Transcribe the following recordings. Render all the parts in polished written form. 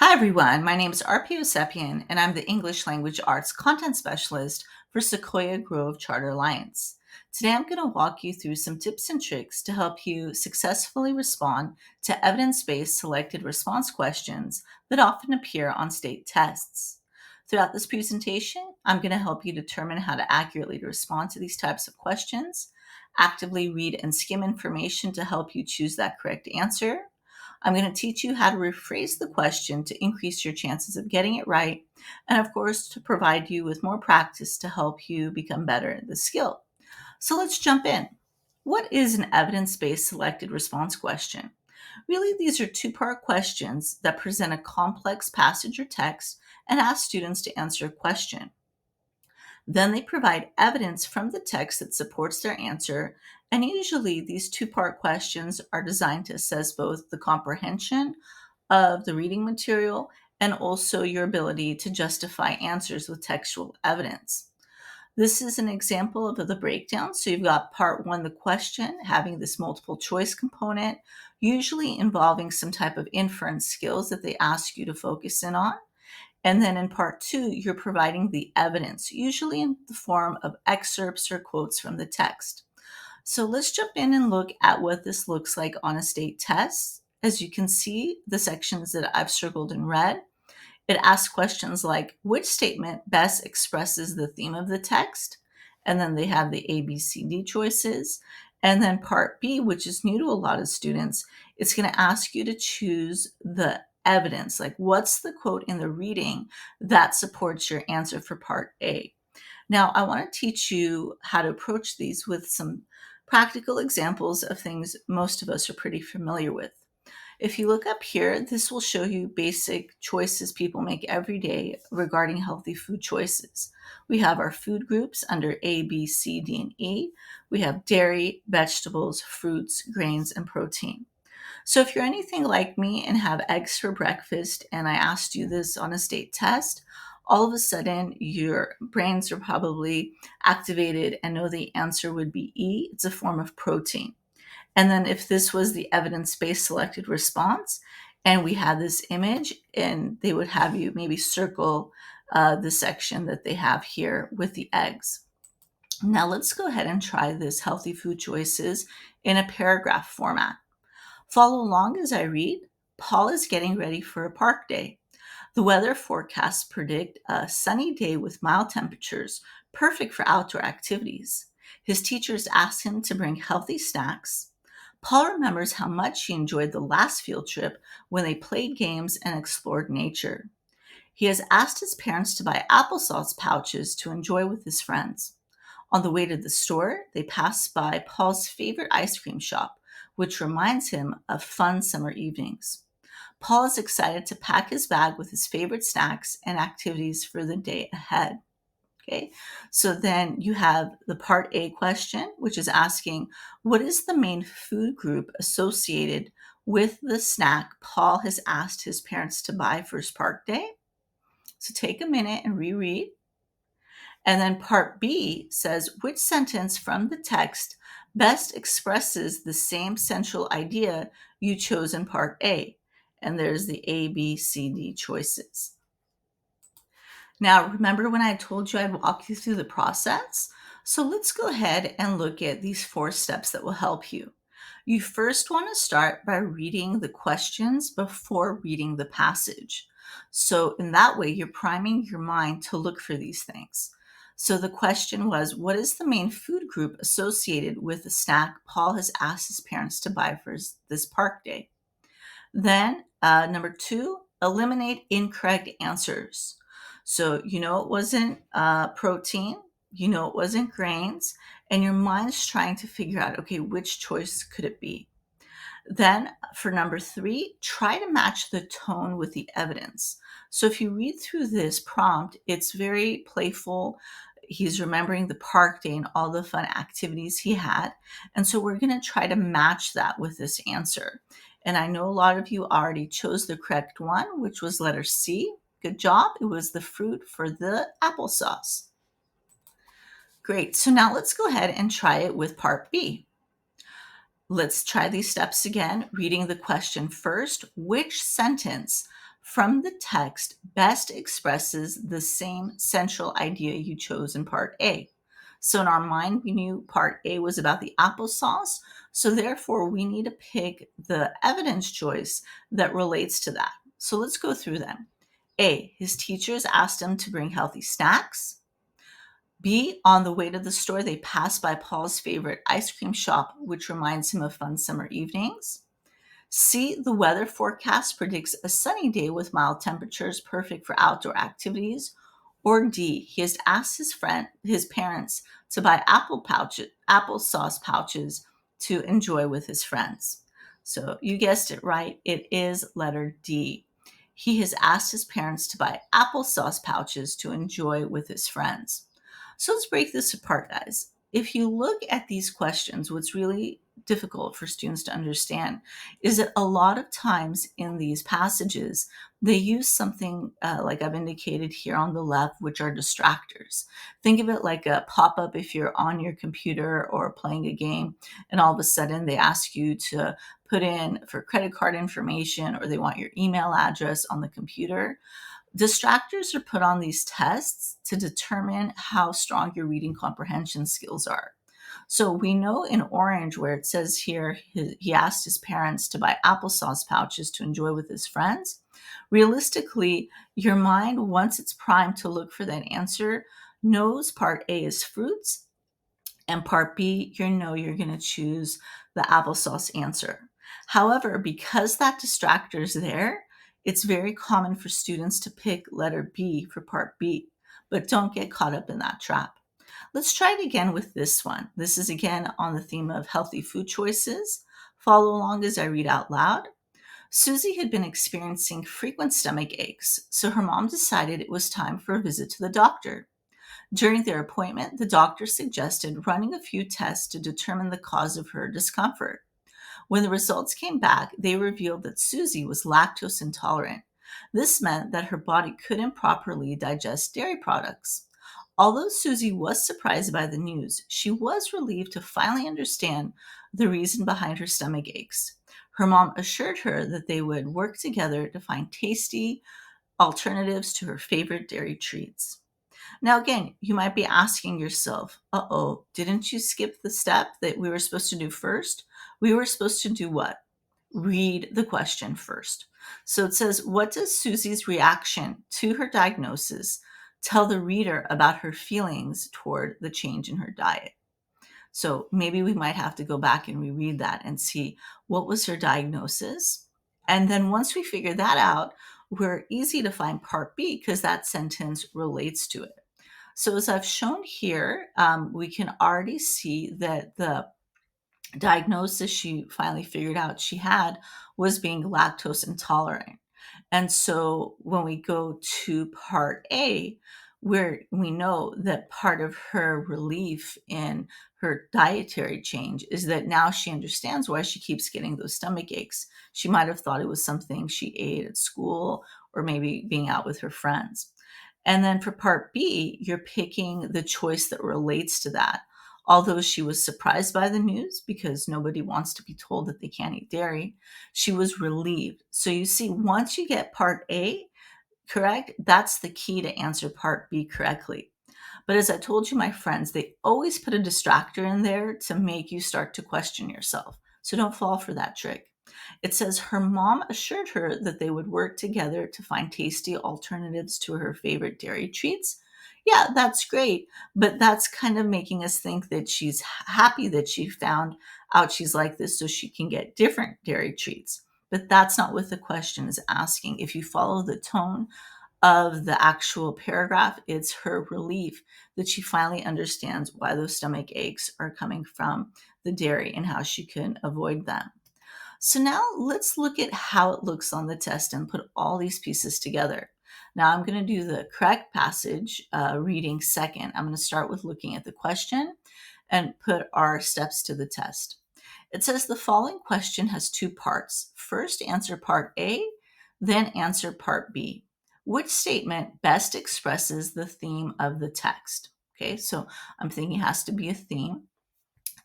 Hi, everyone. My name is RP Osepian, and I'm the English Language Arts Content Specialist for Sequoia Grove Charter Alliance. Today, I'm going to walk you through some tips and tricks to help you successfully respond to evidence-based selected response questions that often appear on state tests. Throughout this presentation, I'm going to help you determine how to accurately respond to these types of questions, actively read and skim information to help you choose that correct answer. I'm going to teach you how to rephrase the question to increase your chances of getting it right, and of course, to provide you with more practice to help you become better at the skill. So let's jump in. What is an evidence based selected response question? Really, these are two-part questions that present a complex passage or text and ask students to answer a question. Then they provide evidence from the text that supports their answer, and usually these two-part questions are designed to assess both the comprehension of the reading material and also your ability to justify answers with textual evidence. This is an example of the breakdown. So you've got part one, the question, having this multiple choice component, usually involving some type of inference skills that they ask you to focus in on. And then in part two, you're providing the evidence, usually in the form of excerpts or quotes from the text. So let's jump in and look at what this looks like on a state test. As you can see, the sections that I've circled in red, it asks questions like, which statement best expresses the theme of the text? And then they have the A, B, C, D choices. And then part B, which is new to a lot of students, it's going to ask you to choose the evidence, like what's the quote in the reading that supports your answer for part A. Now, I want to teach you how to approach these with some practical examples of things most of us are pretty familiar with. If you look up here, this will show you basic choices people make every day regarding healthy food choices. We have our food groups under A, B, C, D, and E. We have dairy, vegetables, fruits, grains, and protein. So if you're anything like me and have eggs for breakfast, and I asked you this on a state test, all of a sudden your brains are probably activated and know the answer would be E. It's a form of protein. And then if this was the evidence-based selected response, and we had this image, and they would have you maybe circle the section that they have here with the eggs. Now let's go ahead and try this healthy food choices in a paragraph format. Follow along as I read. Paul is getting ready for a park day. The weather forecasts predict a sunny day with mild temperatures, perfect for outdoor activities. His teachers asked him to bring healthy snacks. Paul remembers how much he enjoyed the last field trip when they played games and explored nature. He has asked his parents to buy applesauce pouches to enjoy with his friends. On the way to the store, they pass by Paul's favorite ice cream shop, which reminds him of fun summer evenings. Paul is excited to pack his bag with his favorite snacks and activities for the day ahead. Okay, so then you have the part A question, which is asking, what is the main food group associated with the snack Paul has asked his parents to buy for his park day? So take a minute and reread. And then part B says, which sentence from the text best expresses the same central idea you chose in part A? And there's the A, B, C, D choices. Now, remember when I told you I'd walk you through the process? So let's go ahead and look at these 4 steps that will help you. You first want to start by reading the questions before reading the passage. So in that way, you're priming your mind to look for these things. So the question was, what is the main food group associated with the snack Paul has asked his parents to buy for this park day? Then number 2, eliminate incorrect answers. So you know it wasn't protein, you know it wasn't grains, and your mind's trying to figure out, okay, which choice could it be? Then for number 3, try to match the tone with the evidence. So if you read through this prompt, it's very playful. He's remembering the park day and all the fun activities he had. And so we're going to try to match that with this answer. And I know a lot of you already chose the correct one, which was letter C. Good job. It was the fruit for the applesauce. Great. So now let's go ahead and try it with part B. Let's try these steps again, reading the question first. Which sentence from the text best expresses the same central idea you chose in part A. So in our mind, we knew part A was about the applesauce. So therefore, we need to pick the evidence choice that relates to that. So let's go through them. A, his teachers asked him to bring healthy snacks. B, on the way to the store, they passed by Paul's favorite ice cream shop, which reminds him of fun summer evenings. C, the weather forecast predicts a sunny day with mild temperatures perfect for outdoor activities. Or D, he has asked his parents to buy applesauce pouches to enjoy with his friends. So you guessed it right. It is letter D. He has asked his parents to buy applesauce pouches to enjoy with his friends. So let's break this apart, guys. If you look at these questions, what's really difficult for students to understand is that a lot of times in these passages, they use something like I've indicated here on the left, which are distractors. Think of it like a pop up if you're on your computer or playing a game, and all of a sudden they ask you to put in for credit card information or they want your email address on the computer. Distractors are put on these tests to determine how strong your reading comprehension skills are. So we know in orange, where it says here, he asked his parents to buy applesauce pouches to enjoy with his friends. Realistically, your mind, once it's primed to look for that answer, knows part A is fruits, and part B, you're going to choose the applesauce answer. However, because that distractor is there, it's very common for students to pick letter B for part B, but don't get caught up in that trap. Let's try it again with this one. This is again on the theme of healthy food choices. Follow along as I read out loud. Susie had been experiencing frequent stomach aches, so her mom decided it was time for a visit to the doctor. During their appointment, the doctor suggested running a few tests to determine the cause of her discomfort. When the results came back, they revealed that Susie was lactose intolerant. This meant that her body couldn't properly digest dairy products. Although Susie was surprised by the news, she was relieved to finally understand the reason behind her stomach aches. Her mom assured her that they would work together to find tasty alternatives to her favorite dairy treats. Now, again, you might be asking yourself, didn't you skip the step that we were supposed to do first? We were supposed to do what? Read the question first. So it says, what does Susie's reaction to her diagnosis tell the reader about her feelings toward the change in her diet? So maybe we might have to go back and reread that and see what was her diagnosis. And then once we figure that out, we're easy to find part B because that sentence relates to it. So as I've shown here, we can already see that the diagnosis she finally figured out she had was being lactose intolerant. And so when we go to part A, where we know that part of her relief in her dietary change is that now she understands why she keeps getting those stomach aches. She might have thought it was something she ate at school or maybe being out with her friends. And then for part B, you're picking the choice that relates to that. Although she was surprised by the news because nobody wants to be told that they can't eat dairy, she was relieved. So you see, once you get part A correct, that's the key to answer part B correctly. But as I told you, my friends, they always put a distractor in there to make you start to question yourself. So don't fall for that trick. It says her mom assured her that they would work together to find tasty alternatives to her favorite dairy treats. Yeah, that's great, but that's kind of making us think that she's happy that she found out she's like this so she can get different dairy treats. But that's not what the question is asking. If you follow the tone of the actual paragraph, it's her relief that she finally understands why those stomach aches are coming from the dairy and how she can avoid them. So now let's look at how it looks on the test and put all these pieces together. Now I'm going to do the correct passage reading second. I'm going to start with looking at the question and put our steps to the test. It says the following question has two parts. First, answer part A, then answer part B. Which statement best expresses the theme of the text? Okay, so I'm thinking it has to be a theme.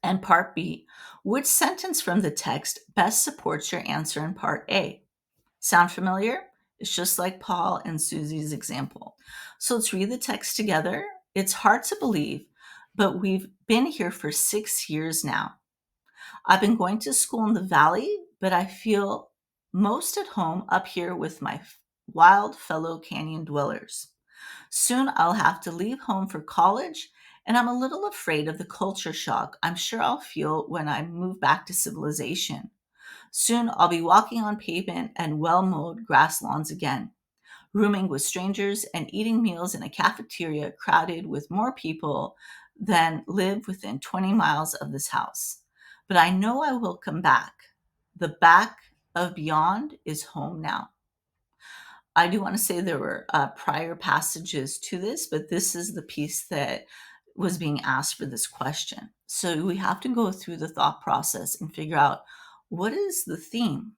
And part B, which sentence from the text best supports your answer in part A? Sound familiar? It's just like Paul and Susie's example. So let's read the text together. It's hard to believe, but we've been here for 6 years now. I've been going to school in the valley, but I feel most at home up here with my wild fellow canyon dwellers. Soon I'll have to leave home for college, and I'm a little afraid of the culture shock I'm sure I'll feel when I move back to civilization. Soon I'll be walking on pavement and well mowed grass lawns again, rooming with strangers and eating meals in a cafeteria crowded with more people than live within 20 miles of this house. But I know I will come back. The back of beyond is home now. I do want to say there were prior passages to this, but this is the piece that was being asked for this question. So we have to go through the thought process and figure out what is the theme?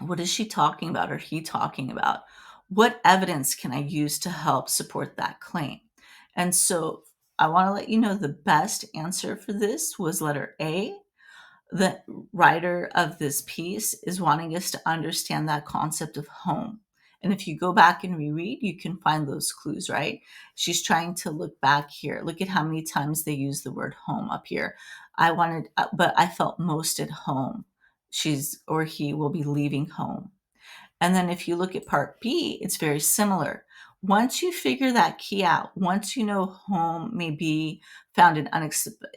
What is she talking about or he talking about? What evidence can I use to help support that claim? And so I want to let you know the best answer for this was letter A. The writer of this piece is wanting us to understand that concept of home. And if you go back and reread, you can find those clues, right? She's trying to look back here. Look at how many times they use the word home up here. But I felt most at home. She's or he will be leaving home. And then if you look at part B, it's very similar. Once you figure that key out, once you know home may be found in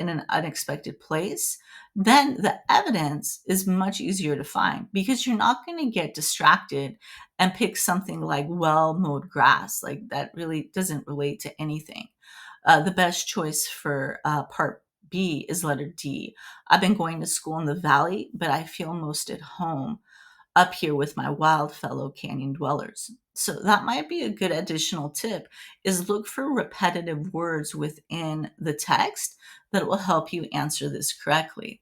an unexpected place, then the evidence is much easier to find because you're not going to get distracted and pick something like well mowed grass. Like that really doesn't relate to anything. The best choice for part B is letter D. I've been going to school in the valley, but I feel most at home up here with my wild fellow canyon dwellers. So that might be a good additional tip is look for repetitive words within the text that will help you answer this correctly.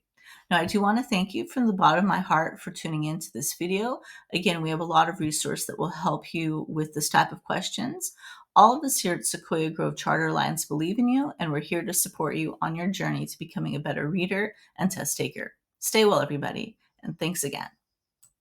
Now, I do want to thank you from the bottom of my heart for tuning into this video. Again, we have a lot of resource that will help you with this type of questions. All of us here at Sequoia Grove Charter Alliance believe in you, and we're here to support you on your journey to becoming a better reader and test taker. Stay well, everybody, and thanks again.